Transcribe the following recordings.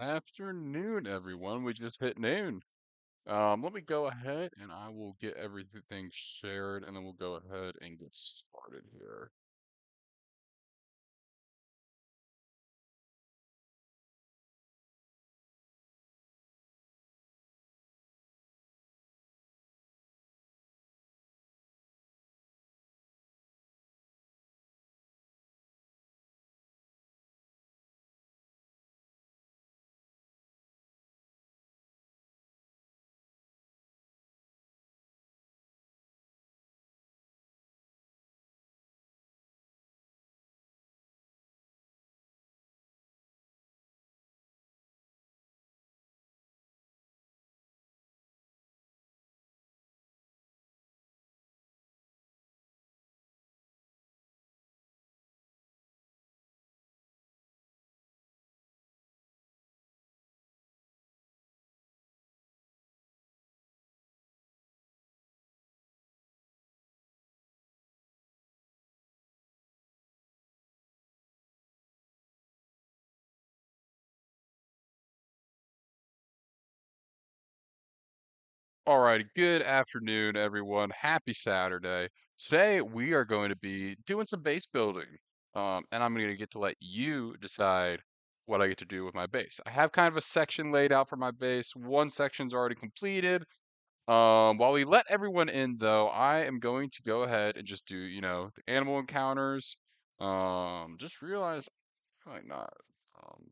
Afternoon, everyone. We just hit noon. Let me go ahead and I will get everything shared and then we'll go ahead and get started here. Alrighty, good afternoon, everyone. Happy Saturday. Today we are going to be doing some base building. And I'm going to get to let you decide what I get to do with my base. I have kind of a section laid out for my base. One section's already completed. While we let everyone in, though, I am going to go ahead and just do, the animal encounters. Just realized I um,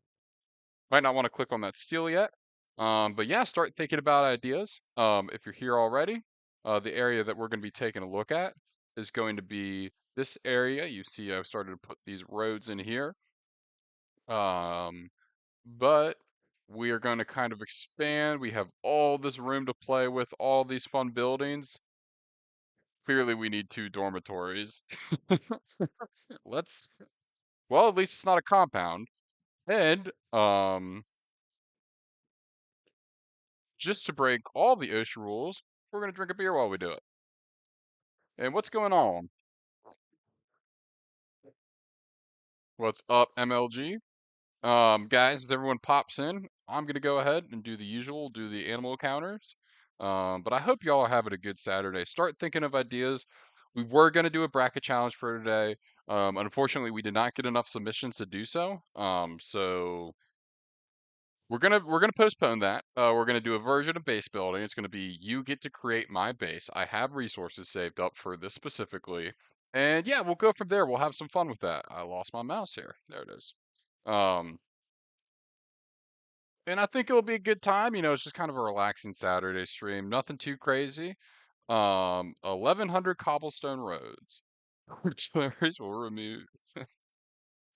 might not want to click on that steel yet. But yeah, start thinking about ideas. If you're here already, the area that we're going to be taking a look at is going to be this area. You see, I've started to put these roads in here. Um, but we are going to kind of expand. We have all this room to play with, all these fun buildings. Clearly, we need two dormitories. Let's, well, at least it's not a compound. And, just to break all the OSHA rules, we're going to drink a beer while we do it. And what's going on? What's up, MLG? Guys, as everyone pops in, I'm going to go ahead and do the usual, do the animal encounters. But I hope y'all are having a good Saturday. Start thinking of ideas. We were going to do a bracket challenge for today. Unfortunately, we did not get enough submissions to do so. So we're gonna postpone that. We're gonna do a version of base building. It's gonna be you get to create my base. I have resources saved up for this specifically, and yeah, we'll go from there. We'll have some fun with that. I lost my mouse here. There it is. Um, and I think it'll be a good time. It's just kind of a relaxing Saturday stream. Nothing too crazy. 1,100 cobblestone roads. Artilleries will remove.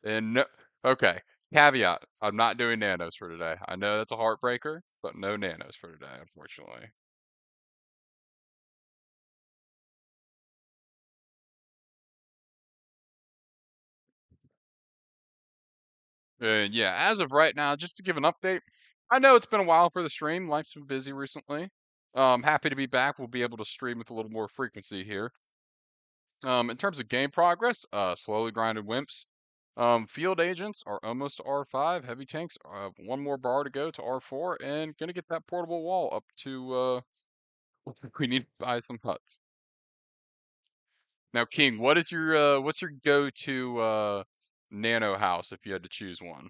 And no, okay. Caveat: I'm not doing nanos for today. I know that's a heartbreaker, but no nanos for today, unfortunately. And yeah, as of right now, just to give an update, I know it's been a while for the stream. Life's been busy recently. Happy to be back. We'll be able to stream with a little more frequency here. In terms of game progress, slowly grinded wimps. Field agents are almost to R5. Heavy tanks, one more bar to go to R4, and gonna get that portable wall up to. We need to buy some huts. Now, King, what's your go-to nano house if you had to choose one?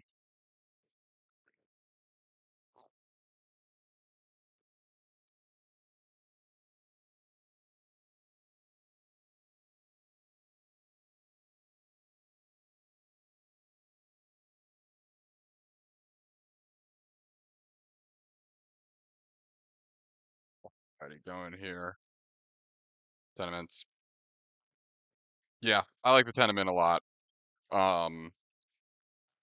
Alrighty, going here. Tenements. Yeah, I like the tenement a lot. I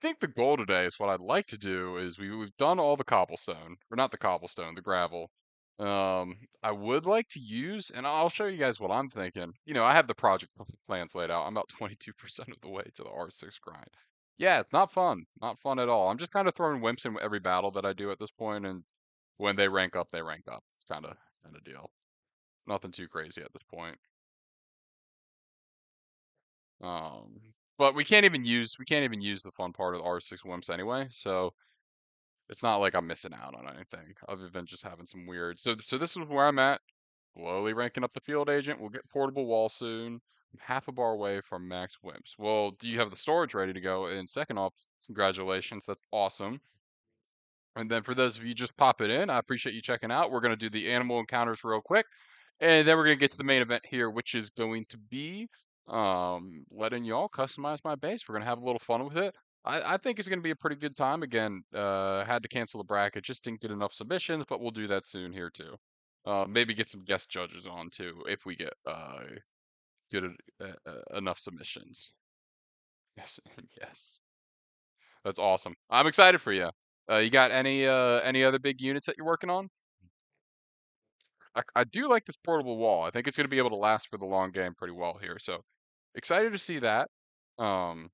think the goal today is what I'd like to do is we've done all the cobblestone, or not the cobblestone, the gravel. I would like to use, and I'll show you guys what I'm thinking. I have the project plans laid out. I'm about 22% of the way to the R6 grind. Yeah, it's not fun, not fun at all. I'm just kind of throwing wimps in every battle that I do at this point, and when they rank up, they rank up. It's kind of deal. Nothing too crazy at this point. Um, but we can't even use the fun part of the R6 wimps anyway. So it's not like I'm missing out on anything other than just having some weird. So this is where I'm at. Slowly ranking up the field agent. We'll get portable wall soon. I'm half a bar away from max wimps. Well, do you have the storage ready to go? And second off, congratulations. That's awesome. And then for those of you just popping in, I appreciate you checking out. We're going to do the animal encounters real quick. And then we're going to get to the main event here, which is going to be letting y'all customize my base. We're going to have a little fun with it. I think it's going to be a pretty good time. Again, had to cancel the bracket, just didn't get enough submissions, but we'll do that soon here too. Maybe get some guest judges on too if we get good enough submissions. Yes, yes, that's awesome. I'm excited for you. You got any other big units that you're working on? I do like this portable wall. I think it's going to be able to last for the long game pretty well here. So excited to see that. Um,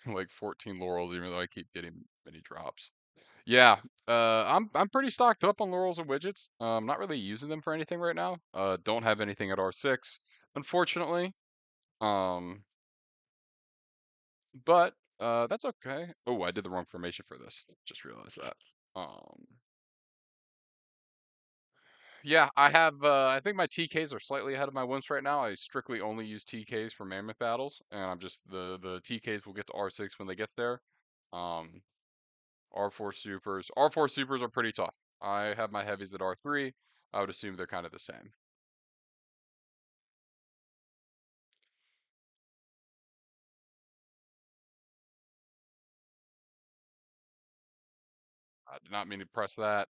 like 14 laurels, even though I keep getting many drops. Yeah, I'm pretty stocked up on laurels and widgets. Not really using them for anything right now. Don't have anything at R6, unfortunately. Um, but that's okay. Oh, I did the wrong formation for this. Just realized that. Um, Yeah, I have. I think my TKs are slightly ahead of my wimps right now. I strictly only use TKs for mammoth battles, and I'm just the TKs will get to R6 when they get there. Um, R4 supers. R4 supers are pretty tough. I have my heavies at R3. I would assume they're kind of the same. I did not mean to press that.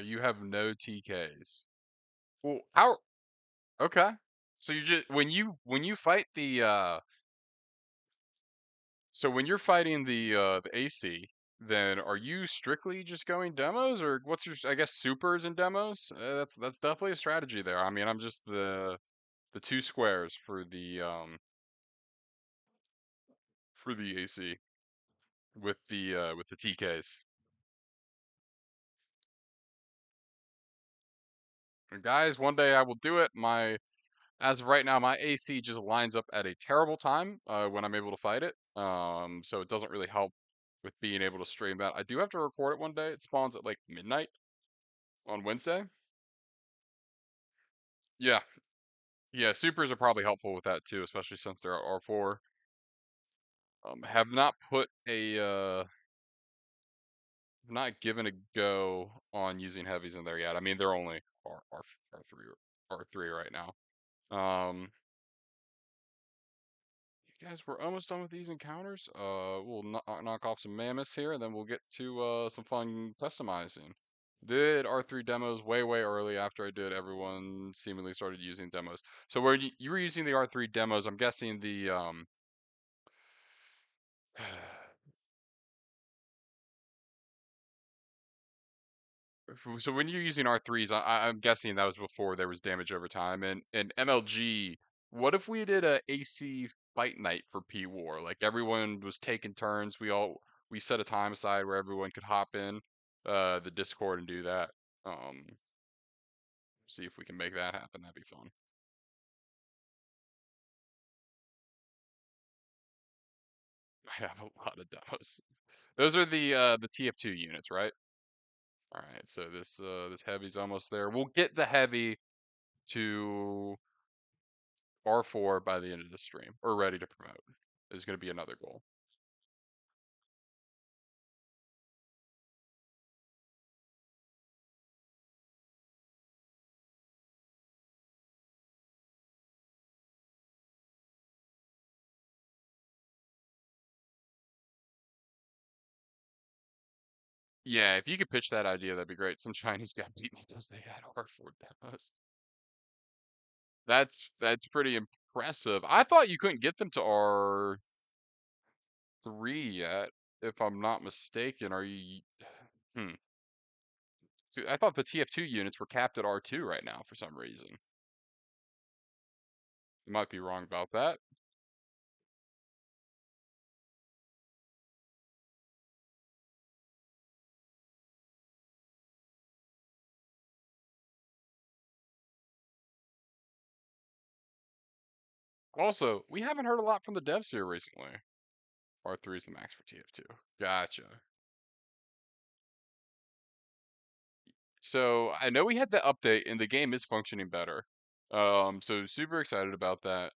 You have no TKs. Well, how? Okay. So you just when you fight the so when you're fighting the AC, then are you strictly just going demos, or what's your I guess supers and demos? That's definitely a strategy there. I mean, I'm just the two squares for the AC with the TKs. And guys, one day I will do it. My as of right now, my AC just lines up at a terrible time when I'm able to fight it. So it doesn't really help with being able to stream that. I do have to record it one day. It spawns at like midnight on Wednesday. Yeah, yeah, supers are probably helpful with that too, especially since they're R4. Have not put not given a go on using heavies in there yet. I mean, they're only R3 R3 right now. Um, you guys, we're almost done with these encounters. We'll knock off some mammoths here, and then we'll get to some fun customizing. Did R3 demos way early after I did. Everyone seemingly started using demos. So where you were using the R3 demos, I'm guessing the so when you're using R3s, I'm guessing that was before there was damage over time. And MLG, what if we did a AC fight night for P War? Like everyone was taking turns. We set a time aside where everyone could hop in the Discord and do that. Um, see if we can make that happen. That'd be fun. I have a lot of demos. Those are the TF2 units, right? All right, so this heavy's almost there. We'll get the heavy to R4 by the end of the stream, or ready to promote, is going to be another goal. Yeah, if you could pitch that idea, that'd be great. Some Chinese got beat because they had R4 demos. That's pretty impressive. I thought you couldn't get them to R3 yet, if I'm not mistaken. Are you? Hmm. I thought the TF2 units were capped at R2 right now for some reason. You might be wrong about that. Also, we haven't heard a lot from the devs here recently. R3 is the max for TF2. Gotcha. So I know we had the update and the game is functioning better. So super excited about that.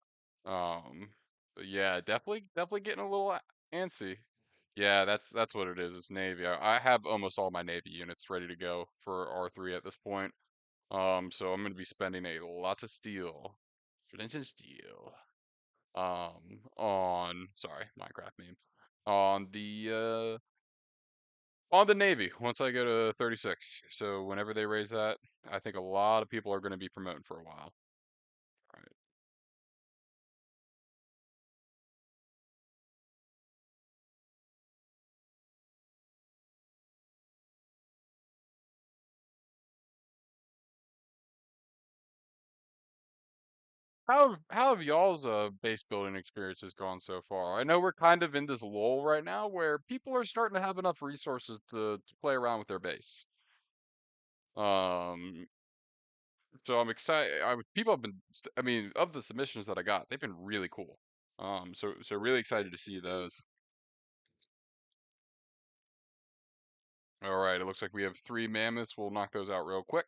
But yeah, definitely getting a little antsy. Yeah, that's what it is. It's Navy. I have almost all my Navy units ready to go for R3 at this point. So I'm gonna be spending a lot of steel, Tradition steel, on sorry, Minecraft meme, on the Navy once I go to 36. So whenever they raise that, I think a lot of people are going to be promoting for a while. Right. How have y'all's base building experiences gone so far? I know we're kind of in this lull right now where people are starting to have enough resources to play around with their base. Um, so I'm excited. People have been, I mean, of the submissions that I got, they've been really cool. So really excited to see those. All right, it looks like we have 3 mammoths. We'll knock those out real quick.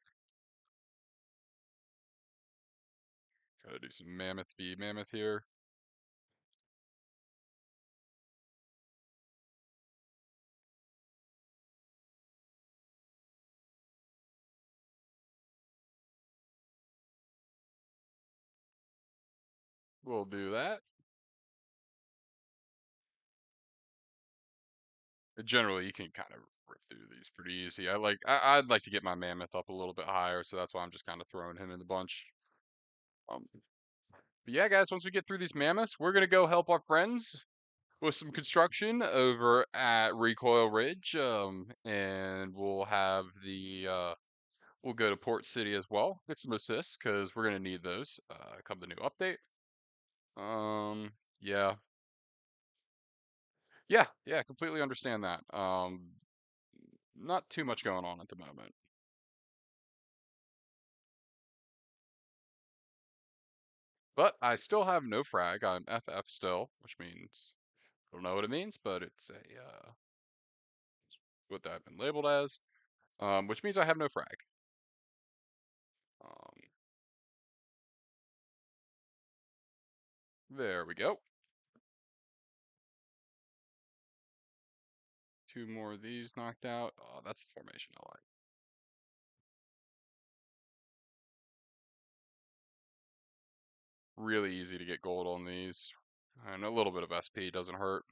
Gotta do some mammoth v mammoth here. We'll do that. Generally, you can kind of rip through these pretty easy. I'd like to get my mammoth up a little bit higher, so that's why I'm just kind of throwing him in the bunch. Um, but yeah, guys, once we get through these mammoths, we're gonna go help our friends with some construction over at Recoil Ridge. And we'll go to Port City as well, get some assists because we're gonna need those. Come the new update. Um, yeah, yeah, completely understand that. Not too much going on at the moment. But I still have no frag. I'm FF still, which means I don't know what it means, but it's what I've been labeled as, which means I have no frag. Um, there we go. 2 more of these knocked out. Oh, that's the formation I like. Really easy to get gold on these, and a little bit of SP doesn't hurt.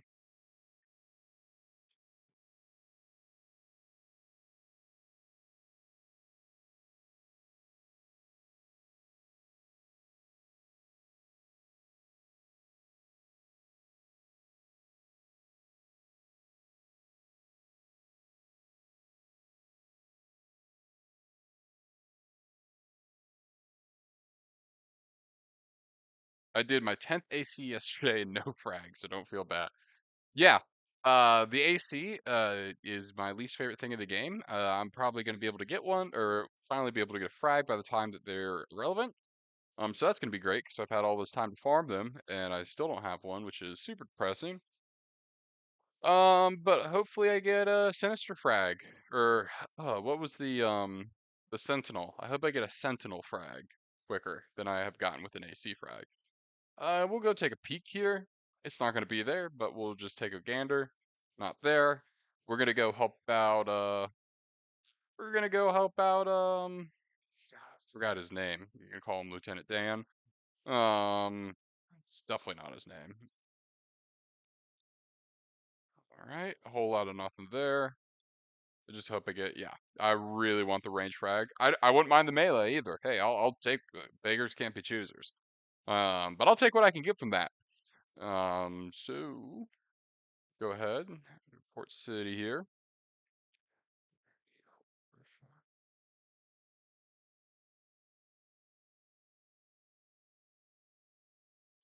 I did my 10th AC yesterday, no frag, so don't feel bad. Yeah, the AC is my least favorite thing in the game. I'm probably going to be able to get one, or finally be able to get a frag by the time that they're relevant. So that's gonna be great because I've had all this time to farm them, and I still don't have one, which is super depressing. But hopefully I get a Sinister frag, or what was the Sentinel? I hope I get a Sentinel frag quicker than I have gotten with an AC frag. We'll go take a peek here. It's not gonna be there, but we'll just take a gander. Not there. We're gonna go help out. We're gonna go help out. Forgot his name. You can call him Lieutenant Dan. It's definitely not his name. All right, a whole lot of nothing there. I just hope I get, yeah, I really want the range frag. I wouldn't mind the melee either. Hey, I'll take, beggars can't be choosers. But I'll take what I can get from that. So go ahead, Port City here.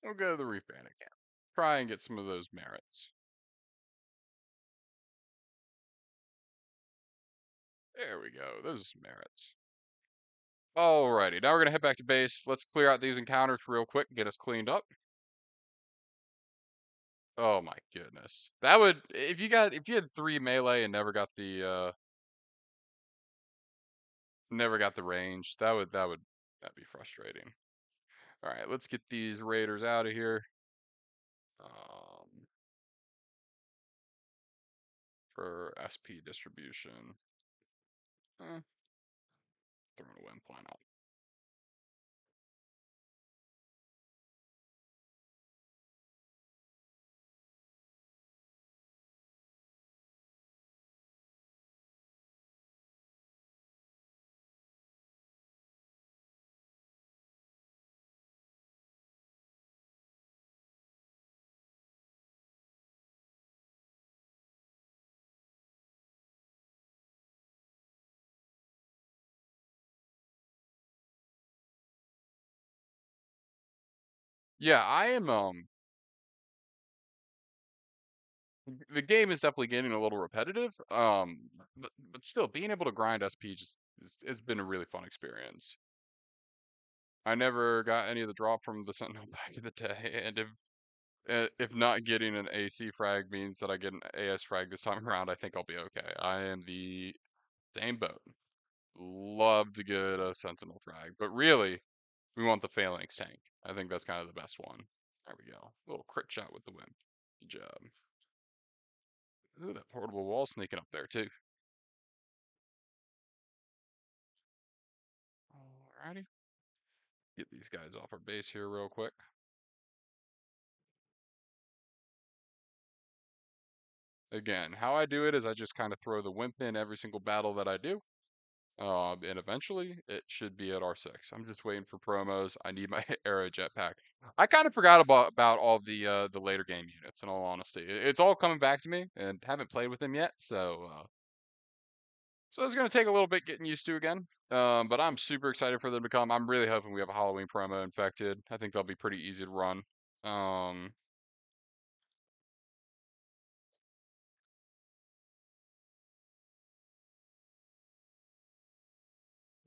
We'll go to the Reef Band again. Try and get some of those merits. There we go. Those are some merits. Alrighty, now we're gonna head back to base. Let's clear out these encounters real quick and get us cleaned up. Oh my goodness. That would if you had three melee and never got the range, that'd be frustrating. All right, let's get these raiders out of here. Um, for SP distribution. They're gonna win, why not? Yeah, I am the game is definitely getting a little repetitive. But still being able to grind SP it's been a really fun experience. I never got any of the drop from the Sentinel back in the day, and if not getting an AC frag means that I get an AS frag this time around, I think I'll be okay. I am the same boat. Love to get a Sentinel frag, but really, we want the Phalanx tank. I think that's kind of the best one. There we go. Little crit shot with the Wimp. Good job. Ooh, that portable wall sneaking up there too. Alrighty. Get these guys off our base here real quick. Again, how I do it is I just kind of throw the Wimp in every single battle that I do. And eventually it should be at R6. I'm just waiting for promos. I need my Aero Jetpack. I kind of forgot about all the later game units. In all honesty, it's all coming back to me, and haven't played with them yet. So it's gonna take a little bit getting used to again. But I'm super excited for them to come. I'm really hoping we have a Halloween promo infected. I think they'll be pretty easy to run. Um,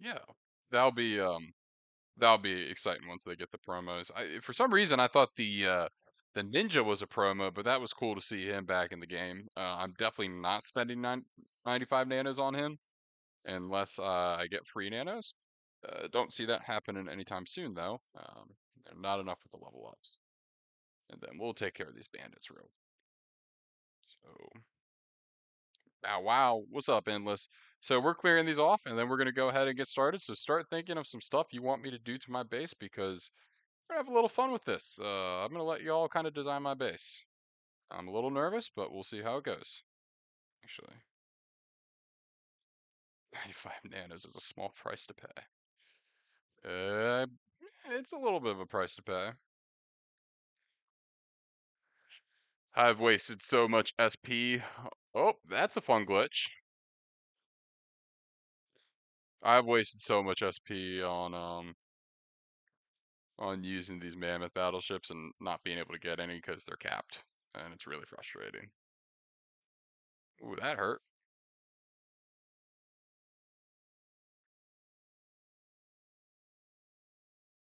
yeah, that'll be um that'll be exciting once they get the promos. For some reason I thought the ninja was a promo, but that was cool to see him back in the game. I'm definitely not spending 95 nanos on him unless I get free nanos. Don't see that happening anytime soon though. They're not enough with the level ups. And then we'll take care of these bandits real. So, wow, what's up, Endless? So we're clearing these off, and then we're gonna go ahead and get started. So start thinking of some stuff you want me to do to my base because we're gonna have a little fun with this. I'm gonna let you all kind of design my base. I'm a little nervous, but we'll see how it goes. Actually, 95 nanos is a small price to pay. Uh, it's a little bit of a price to pay. I've wasted so much SP. Oh, that's a fun glitch. I've wasted so much SP on using these mammoth battleships and not being able to get any because they're capped, and it's really frustrating. Ooh, that hurt.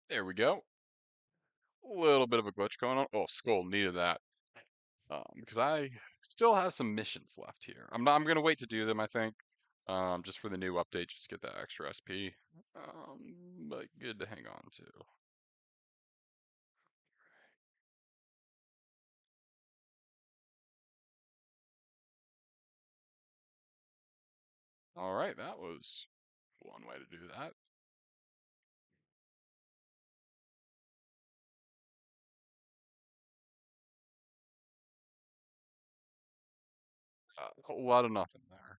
There we go. A little bit of a glitch going on. Oh, Skull needed that. Because I still have some missions left here. I'm gonna wait to do them, I think. Just for the new update, just to get that extra SP. But good to hang on to. All right, that was one way to do that. A whole lot of nothing there.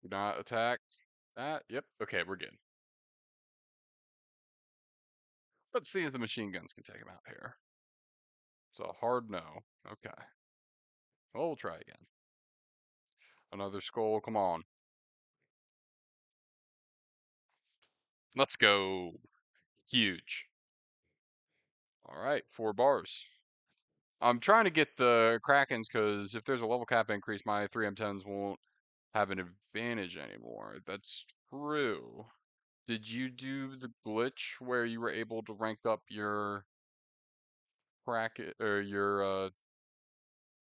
Do not attack that. Yep. Okay, we're good. Let's see if the machine guns can take him out here. It's a hard no. Okay. Well, we'll try again. Another skull. Come on. Let's go. Huge. All right, 4 bars. I'm trying to get the Krakens because if there's a level cap increase, my 3M10s won't have an advantage anymore. That's true. Did you do the glitch where you were able to rank up your bracket or your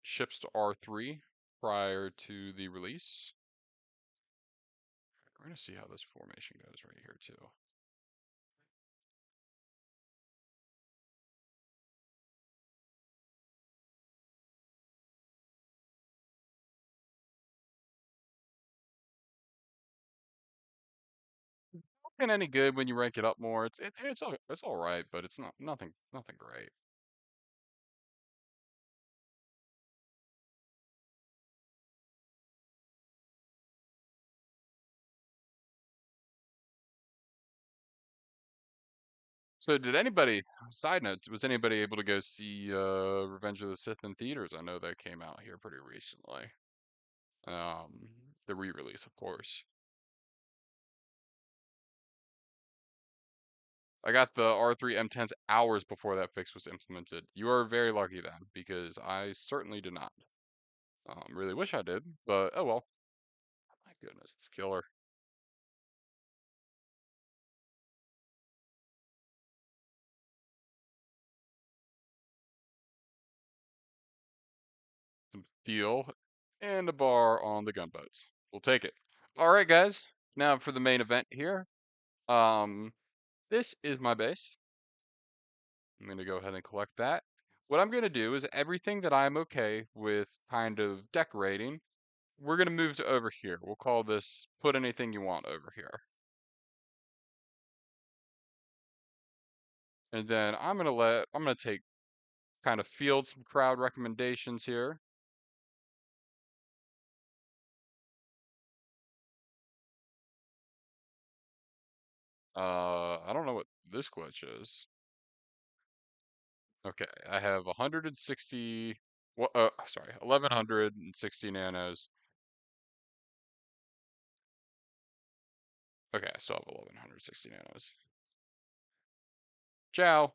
ships to R3 prior to the release? We're gonna see how this formation goes right here too. And any good when you rank it up more. It's all right, but it's nothing great. So did anybody, side note, was anybody able to go see Revenge of the Sith in theaters? I know that came out here pretty recently. Um, the re-release, of course. I got the R3 M10s hours before that fix was implemented. You are very lucky then, because I certainly did not. Really wish I did, but oh well. My goodness, it's killer. Some steel and a bar on the gunboats. We'll take it. All right, guys. Now for the main event here. Um, this is my base. I'm going to go ahead and collect that. What I'm going to do is everything that I'm okay with kind of decorating, we're going to move to over here. We'll call this put anything you want over here. And then I'm going to take kind of field some crowd recommendations here. I don't know what this glitch is. Okay, I have 160, sorry, 1160 nanos. Okay, I still have 1160 nanos. Ciao.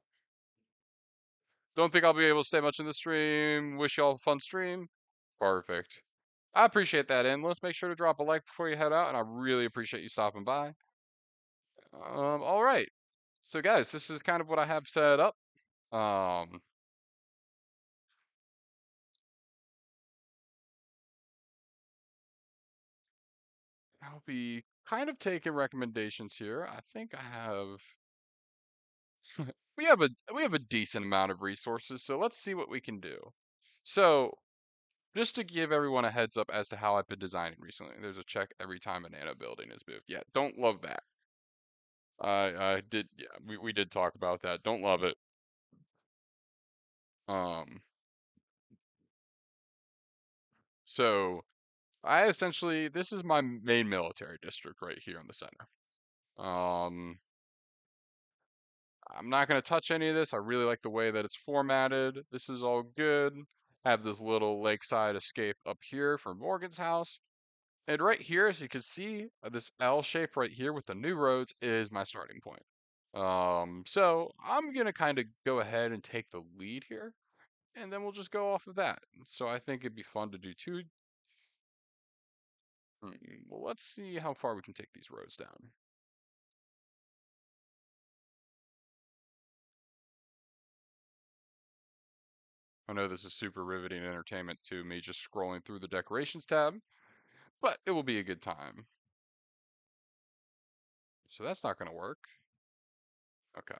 Don't think I'll be able to stay much in the stream. Wish y'all a fun stream. Perfect. I appreciate that, Endless. Make sure to drop a like before you head out, and I really appreciate you stopping by. All right. So, guys, this is kind of what I have set up. Um, I'll be kind of taking recommendations here. I think I have we have a decent amount of resources, so let's see what we can do. So, just to give everyone a heads up as to how I've been designing recently, there's a check every time a nano building is moved. Yeah, don't love that. I did, yeah, we did talk about that. Don't love it. Um, so this is my main military district right here in the center. Um, I'm not going to touch any of this. I really like the way that it's formatted. This is all good. Have this little lakeside escape up here for Morgan's house. And right here, as you can see, this L shape right here with the new roads is my starting point. So I'm going to kind of go ahead and take the lead here, and then we'll just go off of that. So I think it'd be fun to do two. Well, let's see how far we can take these roads down. I know this is super riveting entertainment to me just scrolling through the decorations tab, but it will be a good time. So that's not going to work. Okay.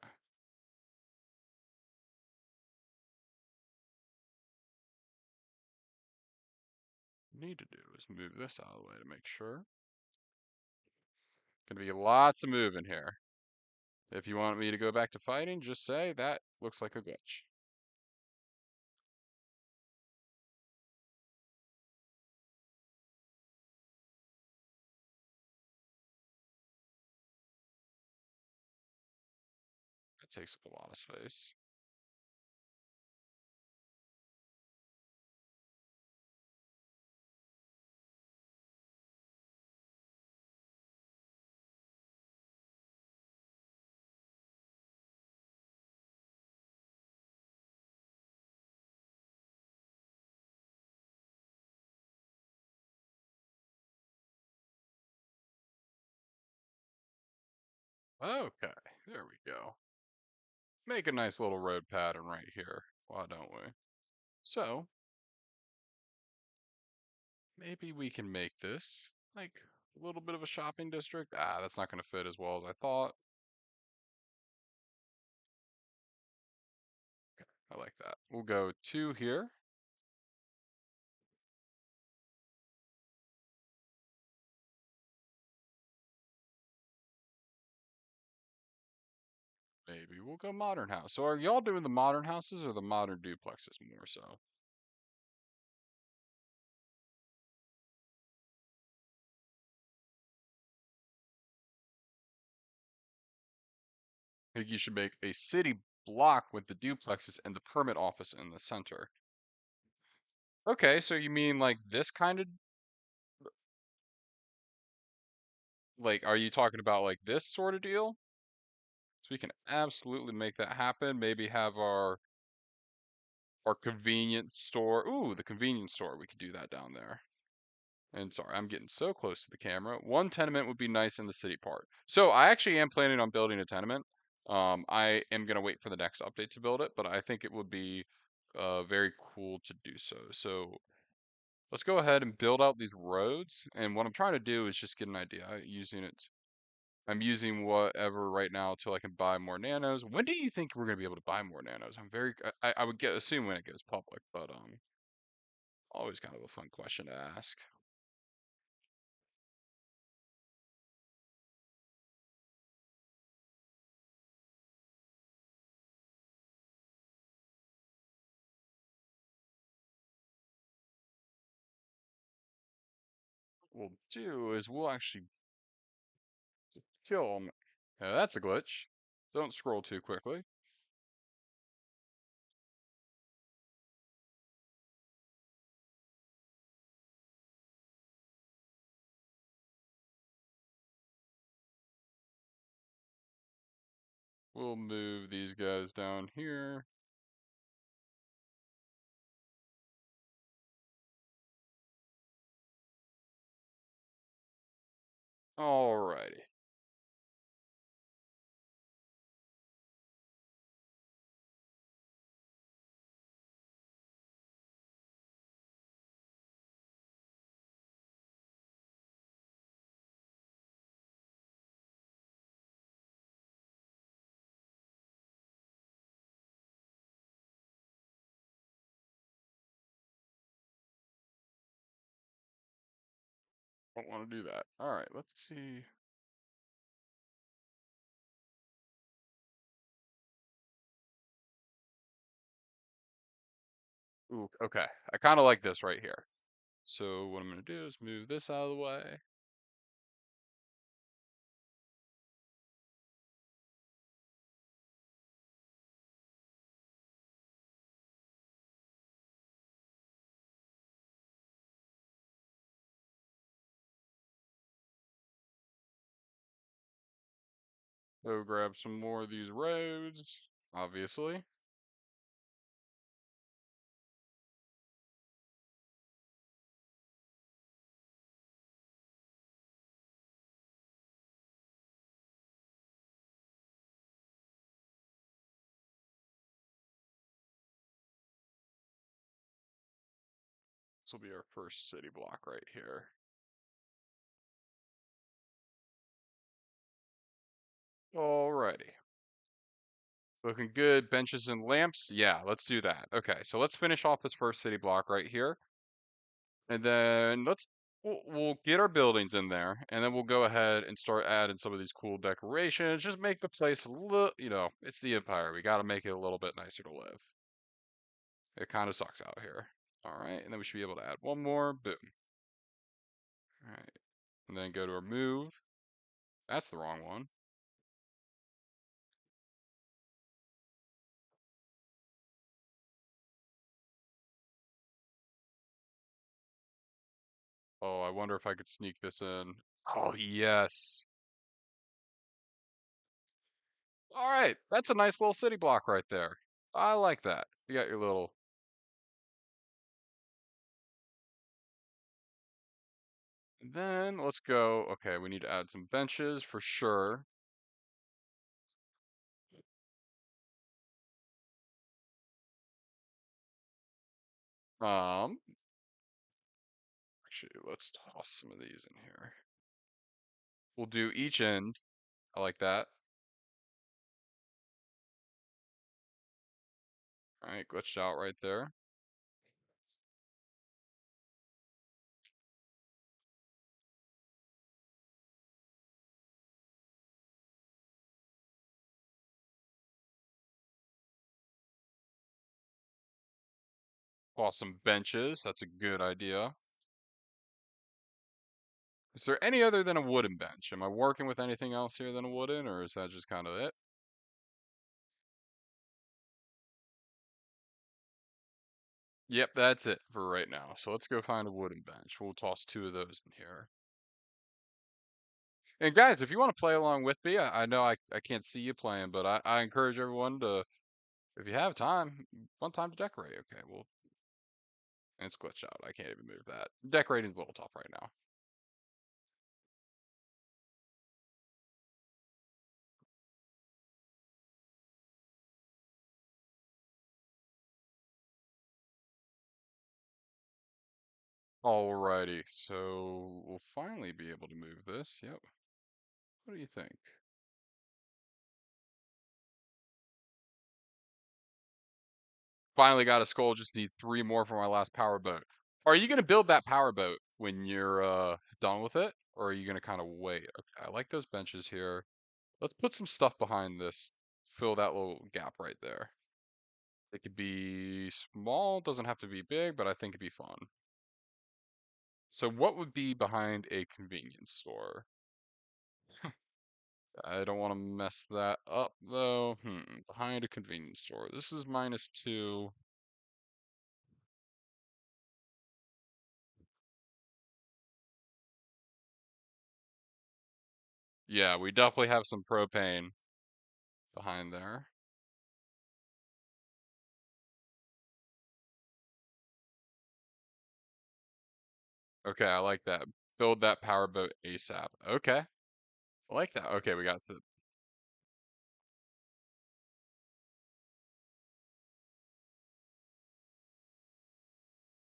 What we need to do is move this out of the way to make sure. Gonna be lots of moving here. If you want me to go back to fighting, just say that looks like a glitch. That takes up a lot of space. Okay, there we go. Make a nice little road pattern right here. Why don't we? So, maybe we can make this like a little bit of a shopping district. Ah, that's not going to fit as well as I thought. I like that. We'll go 2 here. Maybe we'll go modern house. So are y'all doing the modern houses or the modern duplexes more so? I think you should make a city block with the duplexes and the permit office in the center. Okay, so you mean like this kind of like are you talking about like this sort of deal? So we can absolutely make that happen. Maybe have our convenience store. Ooh, the convenience store. We could do that down there. And sorry, I'm getting so close to the camera. One tenement would be nice in the city part. So I actually am planning on building a tenement. I am gonna wait for the next update to build it, but I think it would be very cool to do so. So let's go ahead and build out these roads. And what I'm trying to do is just get an idea using it. I'm using whatever right now until I can buy more nanos. When do you think we're gonna be able to buy more nanos? I would assume when it goes public, but always kind of a fun question to ask. What we'll do is we'll actually kill them. Yeah, that's a glitch. Don't scroll too quickly. We'll move these guys down here. Alrighty. Don't want to do that. Alright, let's see. Ooh, okay. I kind of like this right here. So what I'm going to do is move this out of the way. Go grab some more of these roads, obviously. This will be our first city block right here. Alrighty. Looking good. Benches and lamps. Yeah, let's do that. Okay, so let's finish off this first city block right here. And then we'll get our buildings in there, and then we'll go ahead and start adding some of these cool decorations. Just make the place a little, it's the Empire. We got to make it a little bit nicer to live. It kind of sucks out here. All right, and then we should be able to add one more. Boom. All right, and then go to our move. That's the wrong one. Oh, I wonder if I could sneak this in. Oh, yes. All right, that's a nice little city block right there. I like that. You got your little. And then let's go. Okay, we need to add some benches for sure. Um, Actually, let's toss some of these in here. We'll do each end. I like that. All right, glitched out right there. Toss some benches. That's a good idea. Is there any other than a wooden bench? Am I working with anything else here than a wooden, or is that just kind of it? Yep, that's it for right now. So let's go find a wooden bench. We'll toss two of those in here. And guys, if you want to play along with me, I know I can't see you playing, but I encourage everyone to, if you have time, fun time to decorate. Okay, well, it's glitched out. I can't even move that. Decorating's a little tough right now. Alrighty, so we'll finally be able to move this. Yep. What do you think? Finally got a skull, just need three more for my last power boat. Are you gonna build that power boat when you're done with it? Or are you gonna kind of wait? Okay, I like those benches here. Let's put some stuff behind this. Fill that little gap right there. It could be small, doesn't have to be big, but I think it'd be fun. So what would be behind a convenience store? I don't want to mess that up though. Behind a convenience store. This is -2. Yeah, we definitely have some propane behind there. Okay, I like that. Build that power boat ASAP. Okay, I like that. Okay, we got the.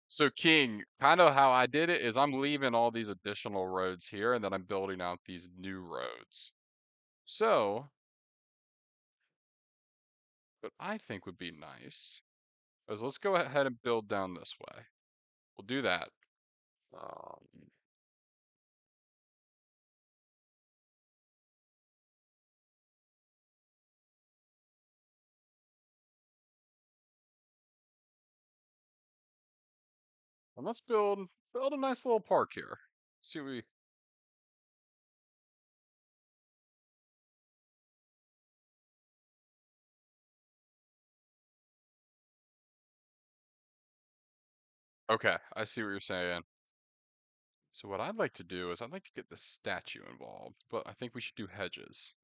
So King, kind of how I did it is I'm leaving all these additional roads here and then I'm building out these new roads. So, what I think would be nice is let's go ahead and build down this way. We'll do that. Um, and let's build a nice little park here. See what we. Okay, I see what you're saying. So what I'd like to do is I'd like to get the statue involved, but I think we should do hedges.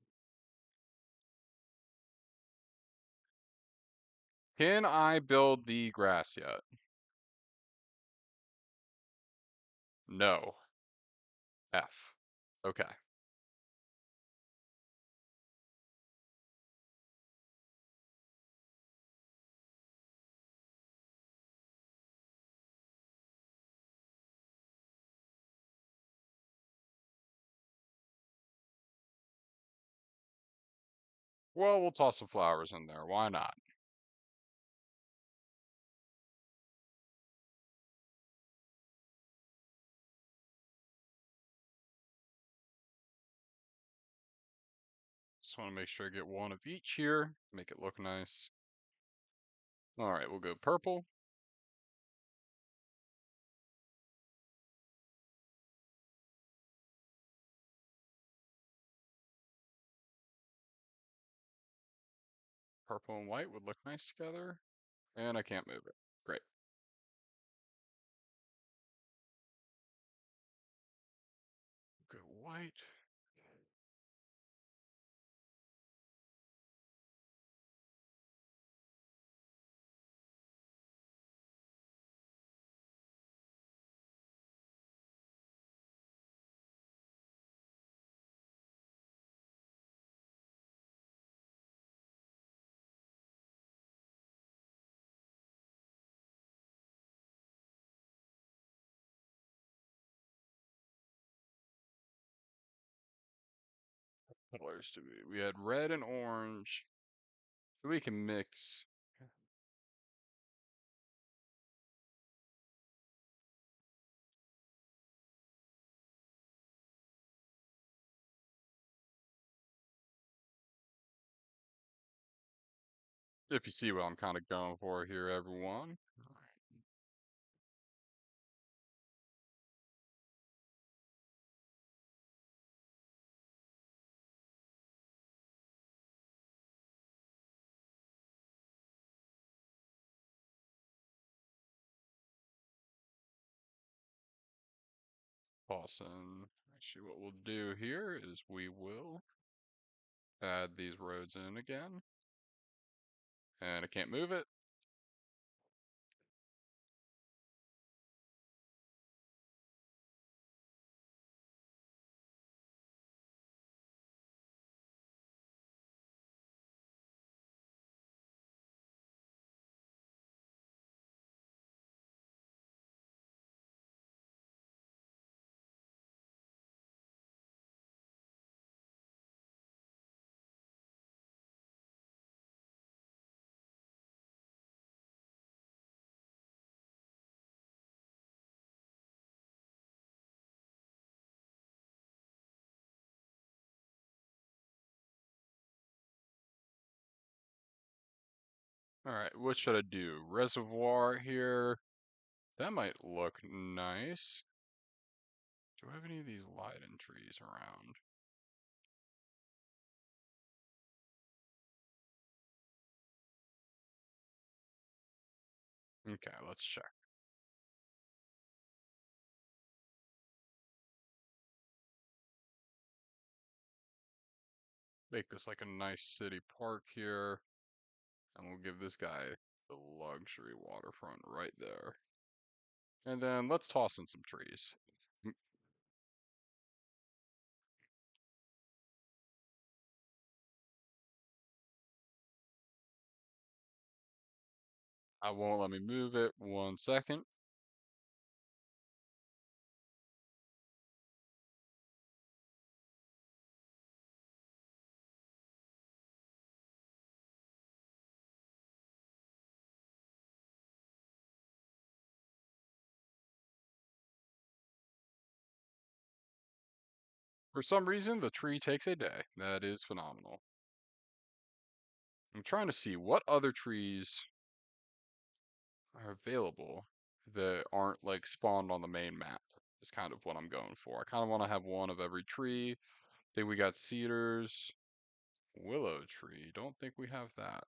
Can I build the grass yet? No. F. Okay. Well, we'll toss some flowers in there. Why not? Just want to make sure I get one of each here. Make it look nice. All right, we'll go purple. Purple and white would look nice together. And I can't move it. Great. Go white. colors do we had red and orange. So we can mix. If you see what I'm kind of going for here, everyone. Awesome. Actually, what we'll do here is we will add these roads in again. And I can't move it. All right, what should I do? Reservoir here. That might look nice. Do I have any of these lighted trees around? Okay, let's check. Make this like a nice city park here. And we'll give this guy the luxury waterfront right there. And then let's toss in some trees. I won't let me move it. 1 second. For some reason, the tree takes a day. That is phenomenal. I'm trying to see what other trees are available that aren't like spawned on the main map. Is kind of what I'm going for. I kind of want to have one of every tree. I think we got cedars, willow tree. Don't think we have that.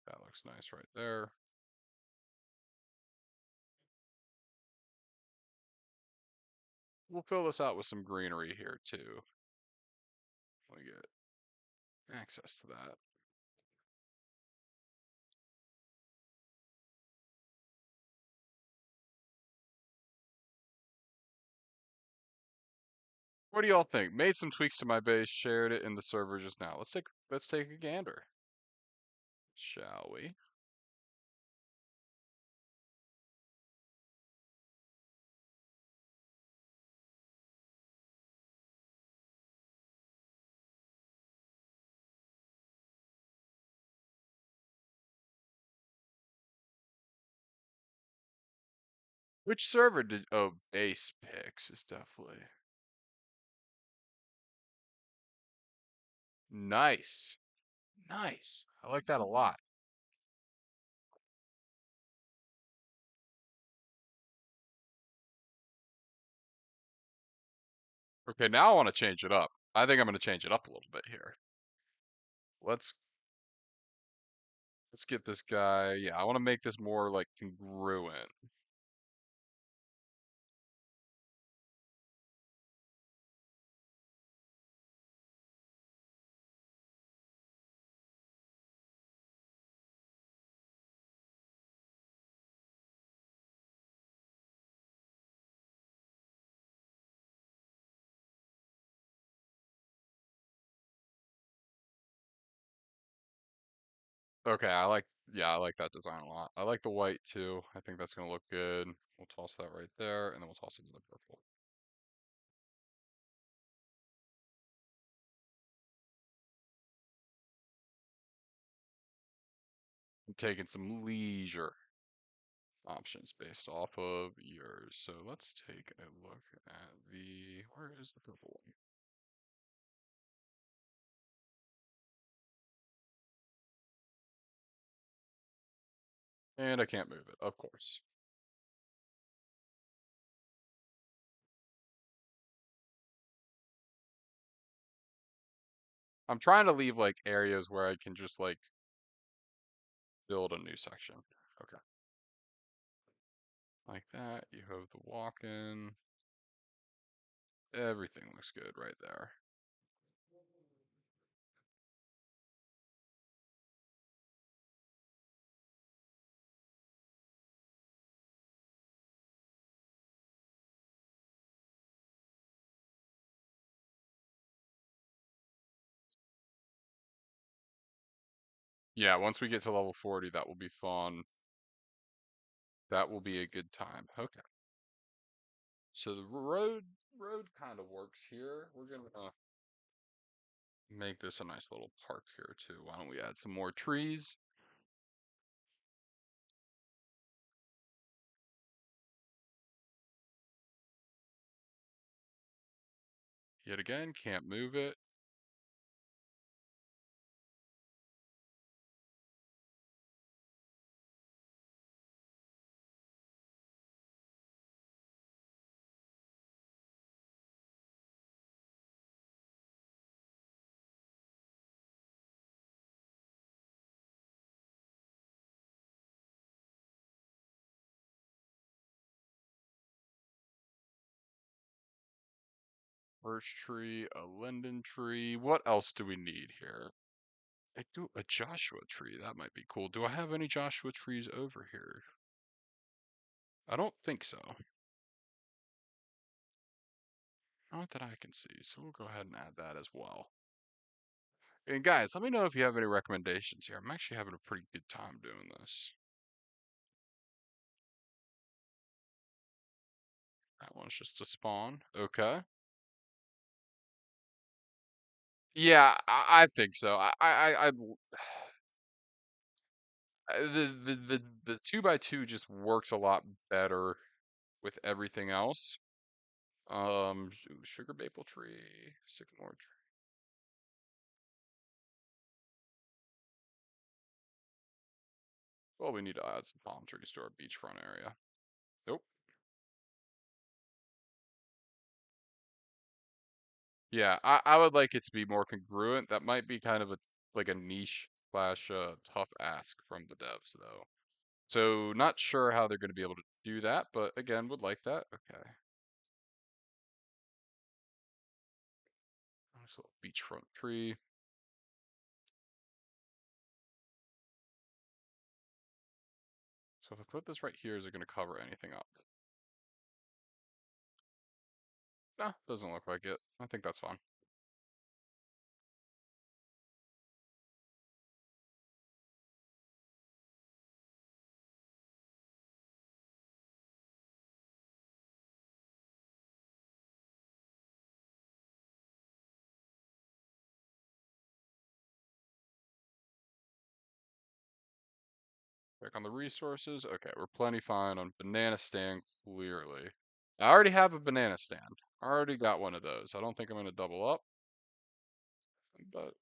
That looks nice right there. We'll fill this out with some greenery here too. We get access to that. What do y'all think? Made some tweaks to my base, shared it in the server just now. Let's take a gander, shall we? Which server did base picks is definitely nice. Nice. I like that a lot. Okay, now I want to change it up. I think I'm going to change it up a little bit here. Let's let's get this guy. Yeah, I want to make this more like congruent. Okay, yeah, I like that design a lot. I like the white too. I think that's gonna look good. We'll toss that right there, and then we'll toss it in the purple. I'm taking some leisure options based off of yours. So let's take a look at where is the purple one? And I can't move it, of course. I'm trying to leave like areas where I can just like build a new section. Okay. Like that. You have the walk-in. Everything looks good right there. Yeah, once we get to level 40, that will be fun. That will be a good time. Okay. So the road kind of works here. We're gonna make this a nice little park here too. Why don't we add some more trees? Yet again, can't move it. Birch tree, a linden tree. What else do we need here? I do a Joshua tree. That might be cool. Do I have any Joshua trees over here? I don't think so. Not that I can see. So we'll go ahead and add that as well. And guys, let me know if you have any recommendations here. I'm actually having a pretty good time doing this. That one's just a spawn. Okay. Yeah, I think so. The two by two just works a lot better with everything else. Sugar maple tree, sycamore tree. Well, we need to add some palm trees to our beachfront area. Nope. Yeah, I would like it to be more congruent. That might be kind of a like a niche slash tough ask from the devs though. So not sure how they're going to be able to do that, but again, would like that. Okay. Nice little beachfront tree. So if I put this right here, is it going to cover anything up? No, doesn't look like it. I think that's fine. Check on the resources. Okay, we're plenty fine on banana stand, clearly. I already have a banana stand. I already got one of those. I don't think I'm going to double up, but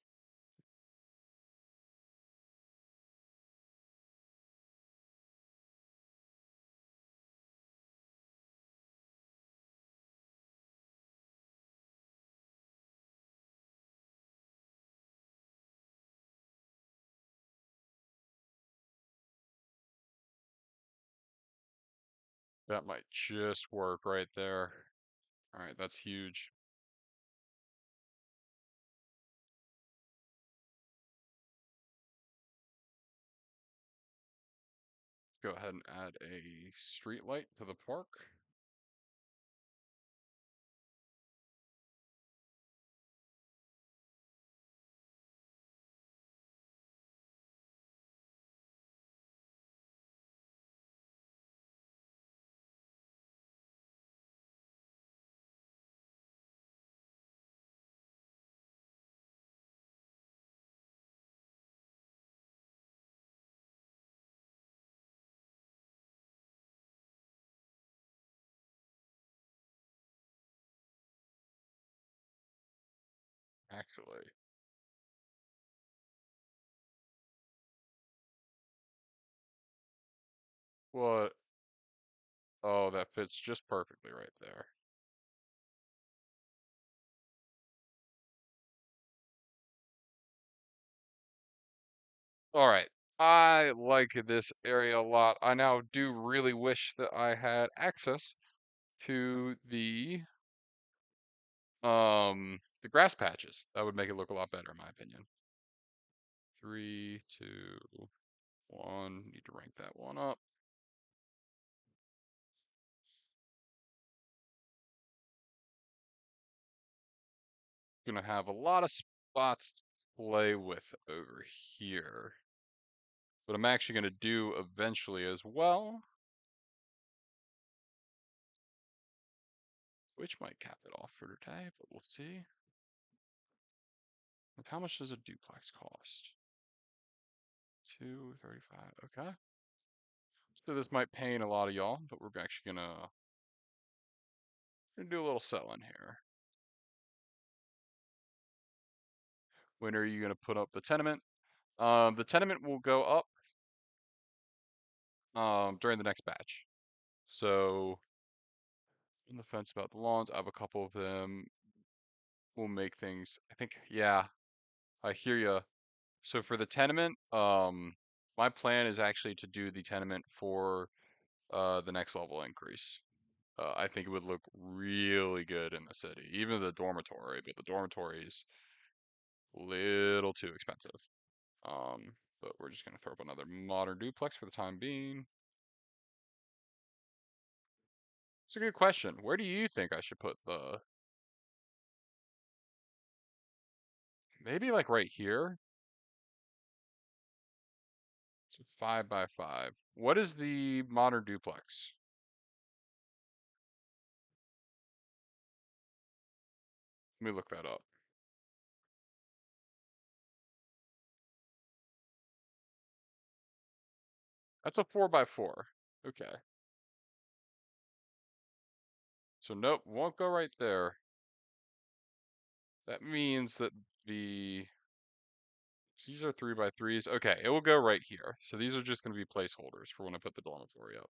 that might just work right there. All right, that's huge. Go ahead and add a street light to the park. actually. What? Oh, that fits just perfectly right there. All right. I like this area a lot. I now do really wish that I had access to the grass patches. That would make it look a lot better in my opinion. Three, two, one. Need to rank that one up. Gonna have a lot of spots to play with over here. What I'm actually gonna do eventually as well, which might cap it off for today, but we'll see. And how much does a duplex cost? 235. Okay. So this might pain a lot of y'all, but we're actually gonna do a little selling here. When are you gonna put up the tenement? The tenement will go up during the next batch. So in the fence about the lawns, I have a couple of them. We'll make things. I think, yeah, I hear you. So for the tenement, my plan is actually to do the tenement for the next level increase. I think it would look really good in the city, even the dormitory, but the dormitory is a little too expensive. Um, but we're just gonna throw up another modern duplex for the time being. It's a good question. Where do you think I should put the? Maybe like right here. So 5 by 5. What is the modern duplex? Let me look that up. That's a 4 by 4. Okay. So nope, won't go right there. That means that the these are 3 by 3s. Okay, it will go right here. So these are just going to be placeholders for when I put the dormitory up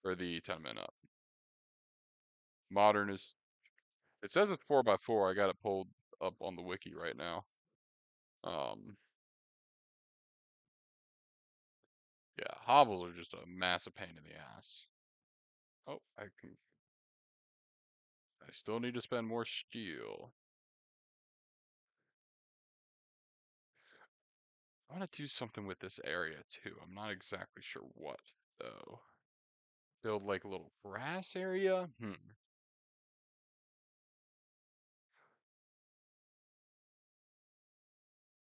or the tenement up. Modern is it says it's 4 by 4. I got it pulled up on the wiki right now. Um, yeah, hobbles are just a massive pain in the ass. Oh, I still need to spend more steel. I want to do something with this area too. I'm not exactly sure what though. Build like a little grass area?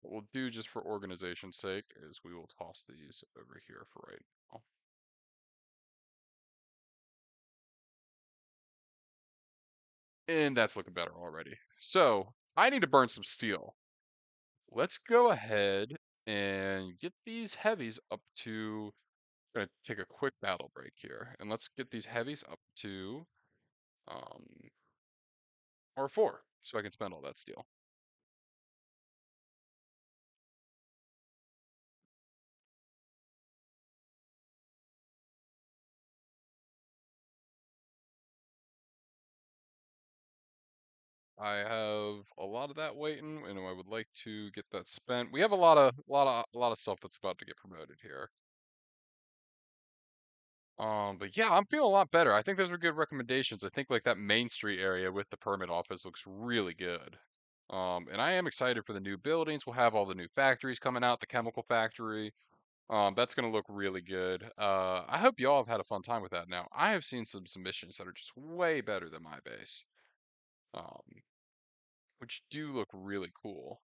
What we'll do just for organization's sake is we will toss these over here for right now. And that's looking better already. So I need to burn some steel. Let's go ahead and get these heavies up to, I'm gonna take a quick battle break here. And let's get these heavies up to um R4 so I can spend all that steel. I have a lot of that waiting, and I would like to get that spent. We have a lot of stuff that's about to get promoted here. But yeah, I'm feeling a lot better. I think those are good recommendations. I think like that Main Street area with the permit office looks really good. And I am excited for the new buildings. We'll have all the new factories coming out, the chemical factory. That's gonna look really good. I hope y'all have had a fun time with that. Now, I have seen some submissions that are just way better than my base. Um, which do look really cool.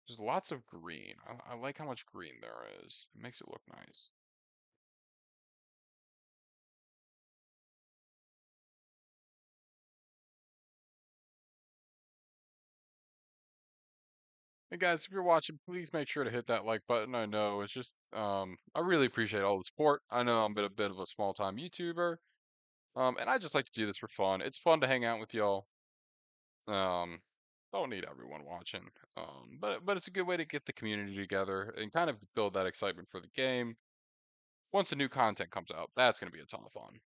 There's lots of green. I like how much green there is. It makes it look nice. Hey guys, if you're watching, please make sure to hit that like button. I know it's just I really appreciate all the support. I know I'm a bit of a small time YouTuber, And I just like to do this for fun. It's fun to hang out with y'all. Um, don't need everyone watching. But it's a good way to get the community together and kind of build that excitement for the game. Once the new content comes out, that's gonna be a ton of fun.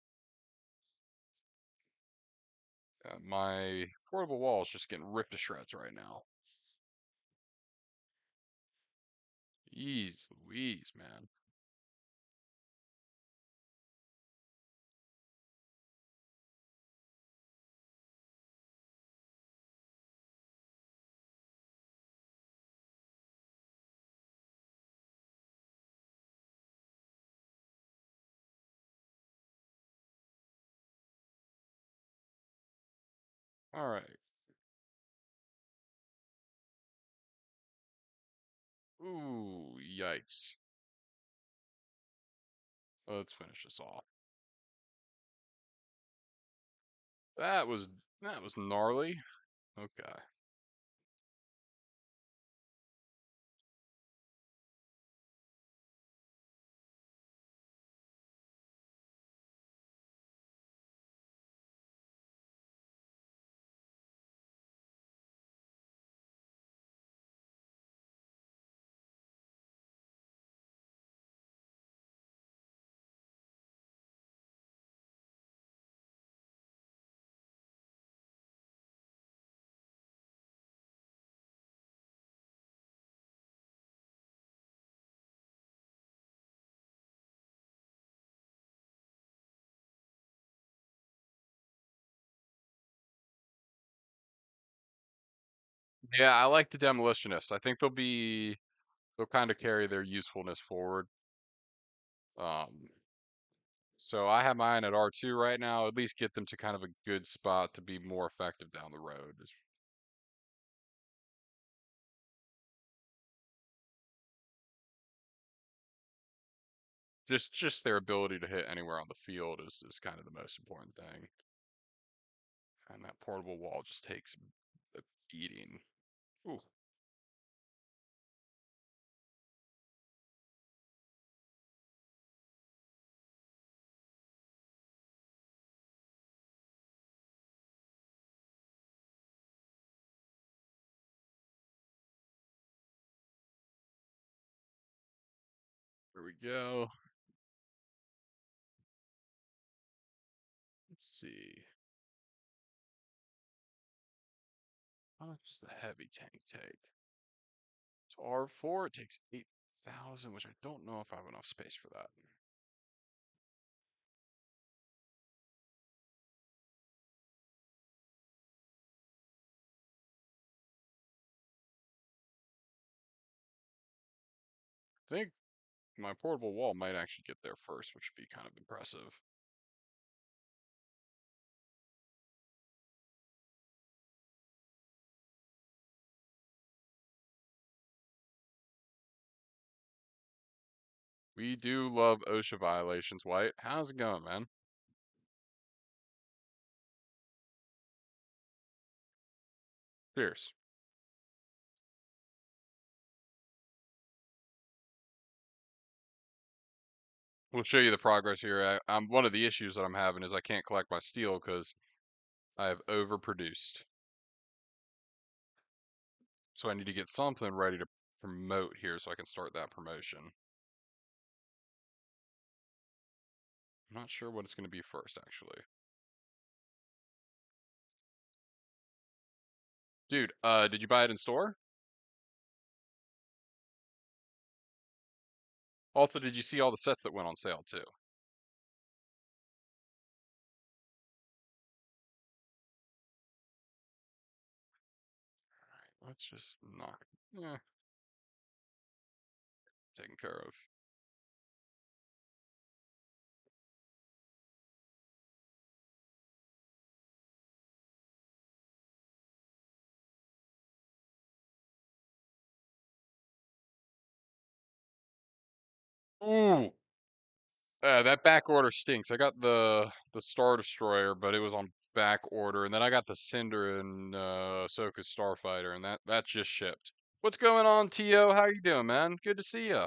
My portable wall is just getting ripped to shreds right now. Jeez Louise, man. All right. Ooh, yikes. Let's finish this off. That was that was gnarly. Okay. Yeah, I like the demolitionists. I think they'll kind of carry their usefulness forward. Um, so I have mine at R2 right now. At least get them to kind of a good spot to be more effective down the road. Just their ability to hit anywhere on the field is kind of the most important thing. And that portable wall just takes a beating. Ooh, here we go. Let's see. How much does the heavy tank take? So R4, it takes 8,000, which I don't know if I have enough space for that. I think my portable wall might actually get there first, which would be kind of impressive. We do love OHSHA violations, White. How's it going, man? Cheers. We'll show you the progress here. One of the issues that I'm having is I can't collect my steel because I have overproduced. So I need to get something ready to promote here so I can start that promotion. I'm not sure what it's going to be first, actually. Dude, did you buy it in store? Also, did you see all the sets that went on sale too? Let's just knock. Yeah, taken care of. Ooh, that back order stinks. I got the Star Destroyer, but it was on back order, and then I got the Cinder and Ahsoka Starfighter, and that just shipped. What's going on, To? How you doing, man? Good to see you.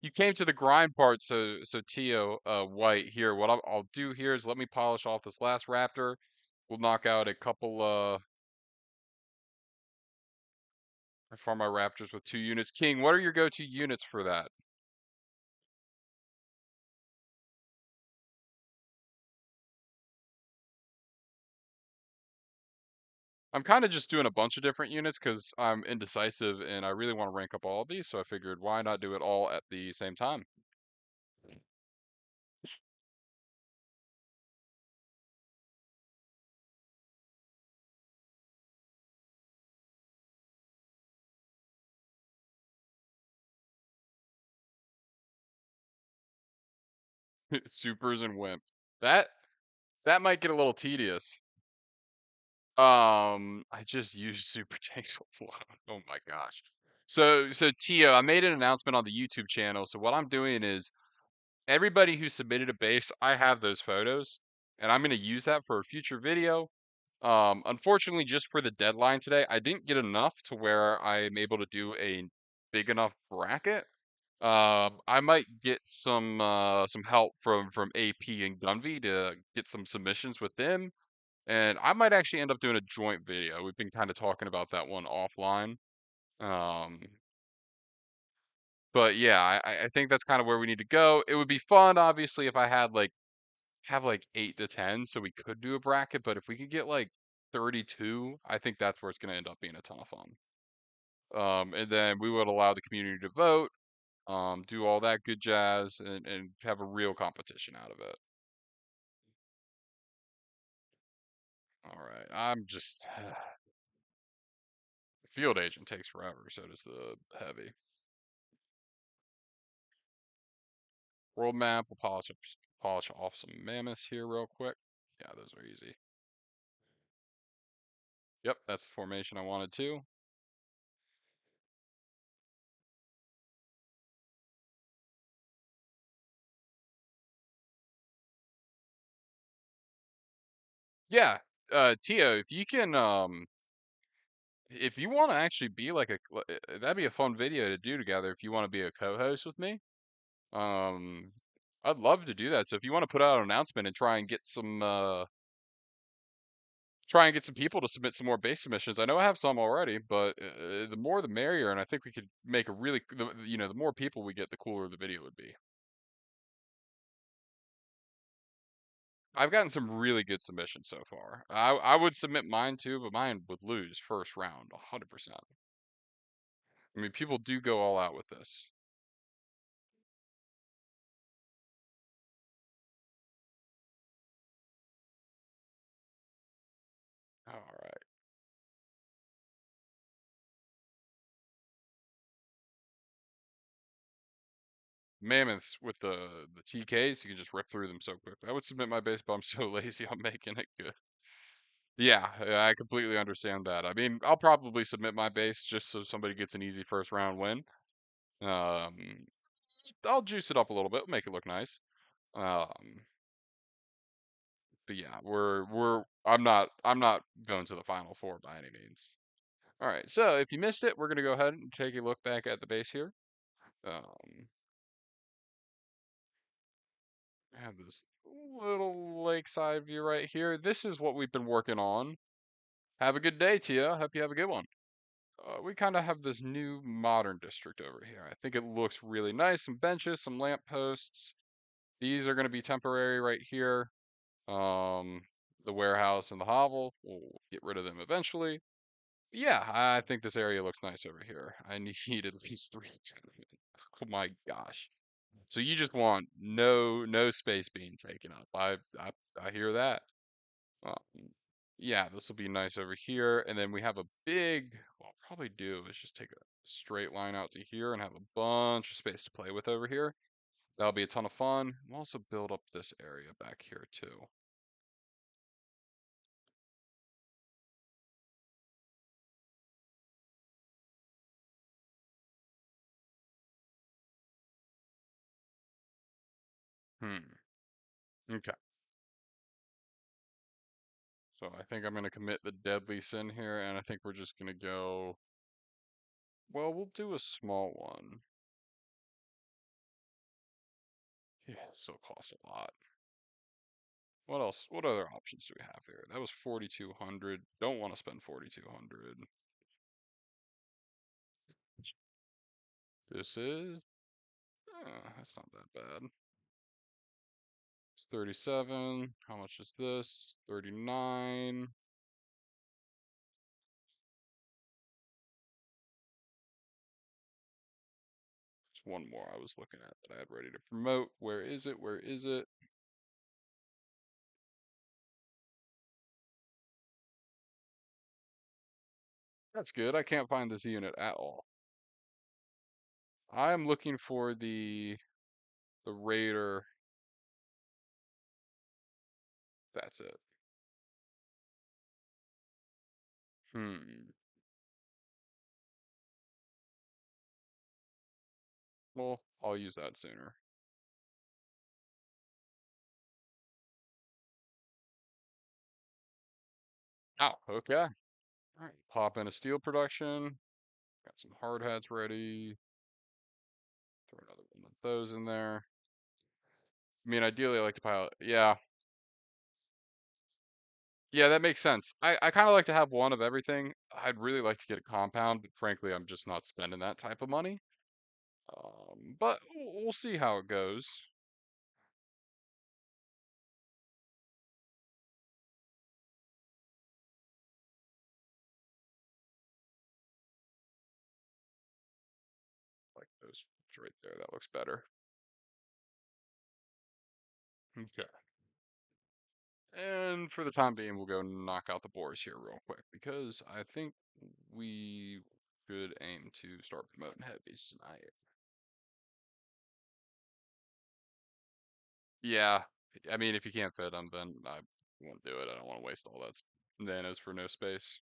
you came to the grind part, so Tio White here. What I'll do here is let me polish off this last raptor. We'll knock out a couple I farm my raptors with 2 units. King, what are your go-to units for that? I'm kind of just doing a bunch of different units because I'm indecisive and I really want to rank up all of these, so I figured why not do it all at the same time? Supers and wimp. That that might get a little tedious. I just used Super Tank. Oh my gosh. So Tio, I made an announcement on the YouTube channel. So what I'm doing is everybody who submitted a base, I have those photos, and I'm gonna use that for a future video. Unfortunately, just for the deadline today, I didn't get enough to where I'm able to do a big enough bracket. I might get some help from AP and Gunvy to get some submissions with them, and I might actually end up doing a joint video. We've been kind of talking about that one offline. Um, but yeah, I think that's kind of where we need to go. It would be fun, obviously, if I had like have like 8 to 10, so we could do a bracket. But if we could get like 32, I think that's where it's going to end up being a ton of fun. And then we would allow the community to vote, do all that good jazz, and have a real competition out of it. All right, I'm just the field agent takes forever, so does the heavy. World map, we'll polish off some mammoths here real quick. Yeah, those are easy. Yep, that's the formation I wanted to. Yeah, Tio, if you want to actually be like that'd be a fun video to do together if you want to be a co-host with me. Um, I'd love to do that. So if you want to put out an announcement and try and get some people to submit some more base submissions. I know I have some already, but the more the merrier, and I think we could make a the more people we get, the cooler the video would be. I've gotten some really good submissions so far. I would submit mine too, but mine would lose first round, 100%. I mean, people do go all out with this. All right. Mammoths with the TKs, you can just rip through them so quick. I would submit my base, but I'm so lazy on making it good. Yeah, I completely understand that. I mean, I'll probably submit my base just so somebody gets an easy first round win. Um, I'll juice it up a little bit, make it look nice. Um, but yeah, I'm not going to the final four by any means. All right, so if you missed it, we're gonna go ahead and take a look back at the base here. I have this little lakeside view right here. This is what we've been working on. Have a good day, Tia. Hope you have a good one. We kind of have this new modern district over here. I think it looks really nice. Some benches, some lamp posts. These are going to be temporary right here. Um, the warehouse and the hovel, we'll get rid of them eventually. Yeah, I think this area looks nice over here. I need at least three. Oh my gosh. So you just want no space being taken up. I hear that. Um, yeah, this will be nice over here. And then we have a big, what I'll probably do is just take a straight line out to here and have a bunch of space to play with over here. That'll be a ton of fun. We'll also build up this area back here too. Hmm. Okay. So I think I'm going to commit the deadly sin here, and I think we're just going to go, well, we'll do a small one. Yeah, so it costs a lot. What else? What other options do we have here? That was 4,200. Don't want to spend 4,200. This is, that's not that bad. It's 37. How much is this? 39. There's one more I was looking at that I had ready to promote. Where is it? Where is it? That's good. I can't find this unit at all. I'm looking for the Raider. That's it. Hmm. Well, I'll use that sooner. Oh, okay. All right. Pop in a steel production. Got some hard hats ready. Throw another one of those in there. I mean, ideally, I like to pilot. Yeah, yeah, that makes sense. I kind of like to have one of everything. I'd really like to get a compound, but frankly, I'm just not spending that type of money. But we'll see how it goes. Like those right there. That looks better. Okay. And for the time being, we'll go knock out the boars here real quick because I think we should aim to start promoting heavies tonight. Yeah, I mean, if you can't fit them, then I won't do it. I don't want to waste all that nanos for no space.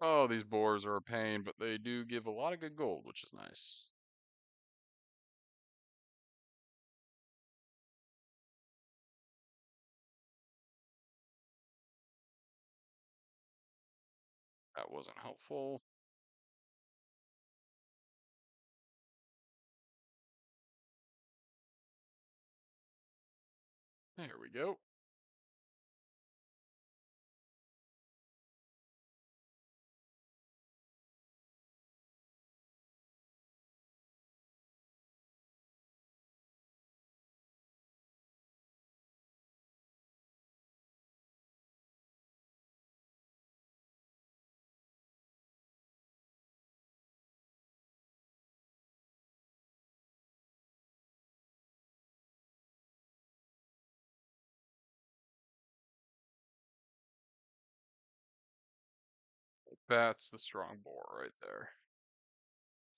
Oh, these boars are a pain, but they do give a lot of good gold, which is nice. That wasn't helpful. There we go. That's the strong boar right there.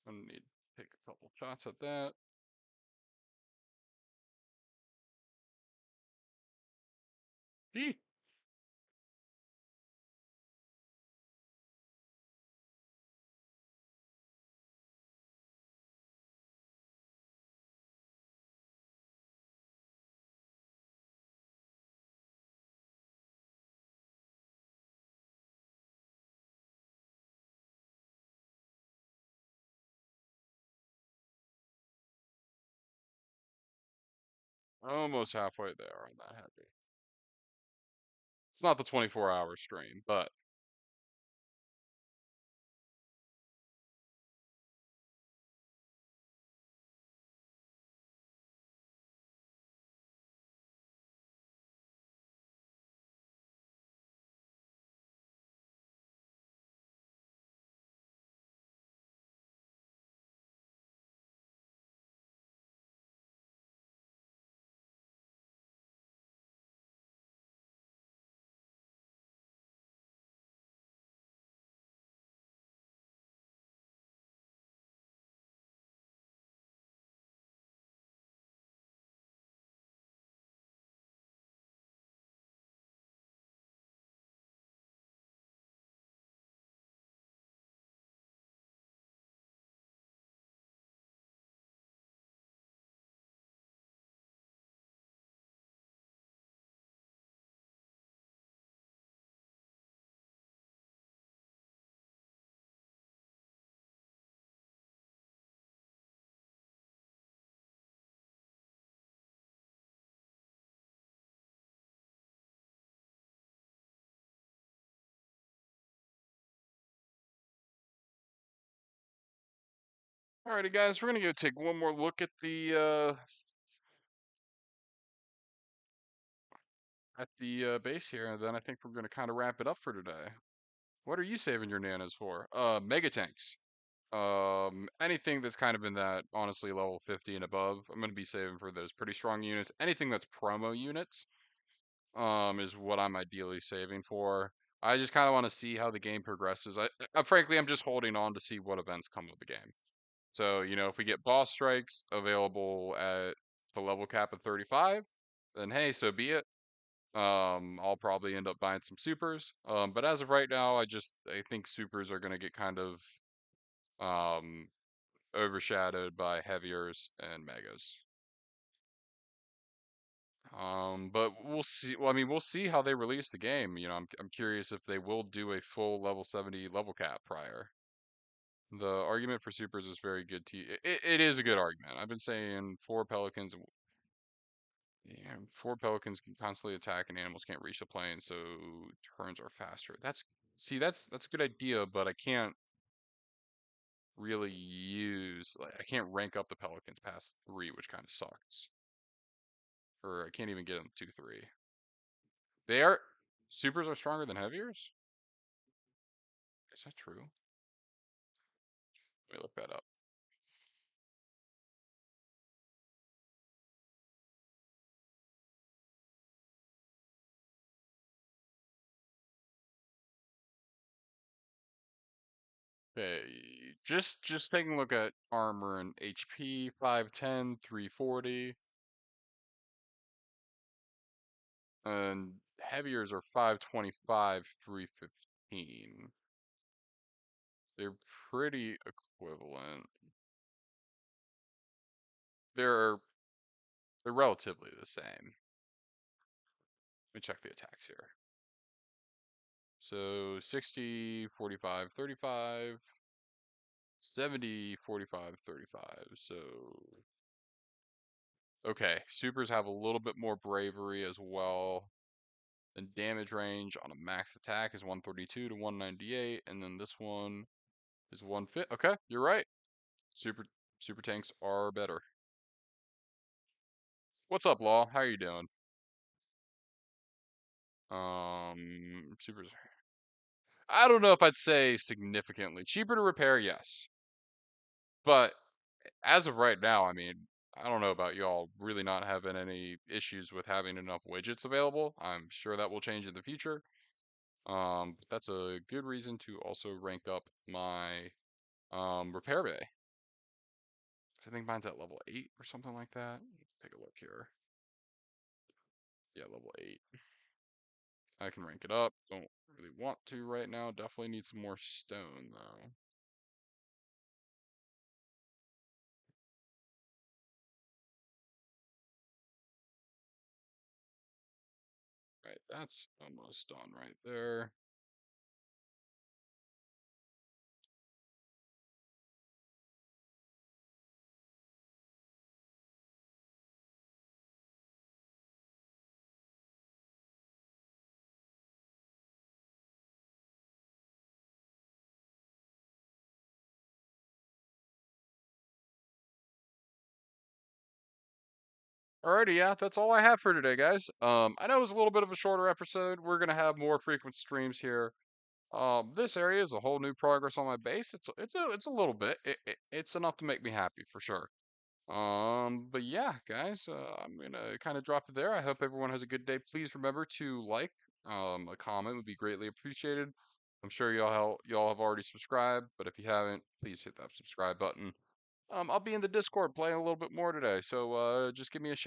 I need to take a couple shots at that. Eek. Almost halfway there on that heavy. It's not the 24-hour stream, but Alrighty, guys, we're gonna go take one more look at the base here, and then I think we're gonna kind of wrap it up for today. What are you saving your nanas for? Mega tanks. Anything that's kind of in that honestly level 50 and above, I'm gonna be saving for those pretty strong units. Anything that's promo units, is what I'm ideally saving for. I just kind of want to see how the game progresses. Frankly, I'm just holding on to see what events come of the game. So, if we get boss strikes available at the level cap of 35, then hey, so be it. I'll probably end up buying some supers. But as of right now, I think supers are gonna get kind of um overshadowed by heaviers and megas. But we'll see. Well, I mean, we'll see how they release the game. I'm curious if they will do a full level 70 level cap prior. The argument for supers is very good. It is a good argument. I've been saying four pelicans can constantly attack and animals can't reach the plane, so turns are faster. That's a good idea, but I can't really use like I can't rank up the pelicans past 3, which kind of sucks. Or I can't even get them to 3. They are supers are stronger than heaviers? Is that true? Let me look that up. Okay, just taking a look at armor and HP, 510, 340, and heaviers are 525, 315. They're pretty equivalent. They're they're relatively the same. Let me check the attacks here. So 60, 45, 35, 70, 45, 35. So okay, supers have a little bit more bravery as well. And damage range on a max attack is 132 to 198, and then this one is 150. Okay, you're right. Super super tanks are better. What's up, Law? How are you doing? Supers. I don't know if I'd say significantly cheaper to repair, yes, but as of right now, I mean, I don't know about y'all really not having any issues with having enough widgets available. I'm sure that will change in the future. But that's a good reason to also rank up my repair bay. I think mine's at level 8 or something like that. Take a look here. Yeah, level 8. I can rank it up. Don't really want to right now. Definitely need some more stone though. Right, that's almost done right there. Alrighty, yeah, that's all I have for today, guys. I know it was a little bit of a shorter episode. We're gonna have more frequent streams here. This area is a whole new progress on my base. It's a little bit. It's enough to make me happy for sure. But yeah, guys, I'm gonna kind of drop it there. I hope everyone has a good day. Please remember to like, a comment would be greatly appreciated. I'm sure y'all have already subscribed, but if you haven't, please hit that subscribe button. I'll be in the Discord playing a little bit more today, so just give me a shout.